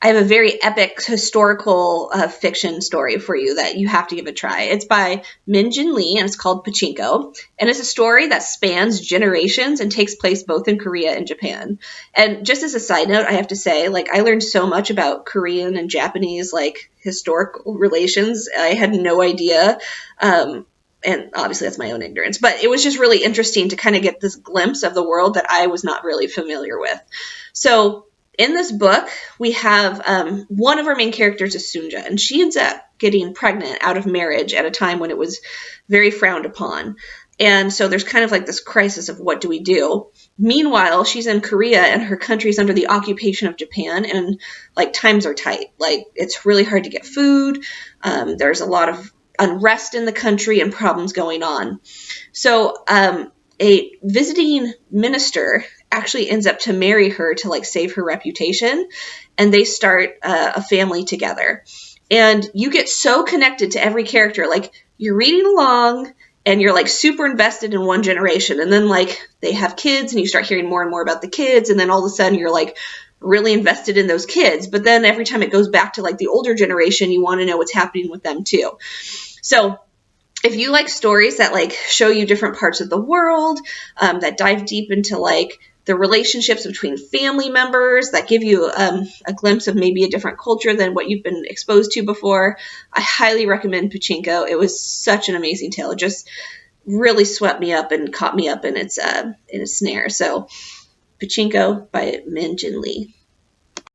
I have a very epic historical fiction story for you that you have to give a try. It's by Min Jin Lee, and it's called Pachinko. And it's a story that spans generations and takes place both in Korea and Japan. And just as a side note, I have to say, like, I learned so much about Korean and Japanese, like, historical relations. I had no idea. And obviously that's my own ignorance, but it was just really interesting to kind of get this glimpse of the world that I was not really familiar with. So in this book, we have one of our main characters is Sunja, and she ends up getting pregnant out of marriage at a time when it was very frowned upon. And so there's kind of like this crisis of what do we do? Meanwhile, she's in Korea and her country's under the occupation of Japan, and like times are tight. Like it's really hard to get food. There's a lot of unrest in the country and problems going on. So a visiting minister actually ends up to marry her to like save her reputation, and they start a family together. And you get so connected to every character. Like you're reading along and you're like super invested in one generation, and then like they have kids and you start hearing more and more about the kids, and then all of a sudden you're like really invested in those kids. But then every time it goes back to like the older generation, you want to know what's happening with them too. So if you like stories that like show you different parts of the world, that dive deep into like the relationships between family members, that give you a glimpse of maybe a different culture than what you've been exposed to before, I highly recommend Pachinko. It was such an amazing tale. It just really swept me up and caught me up in its snare. So Pachinko by Min Jin Lee.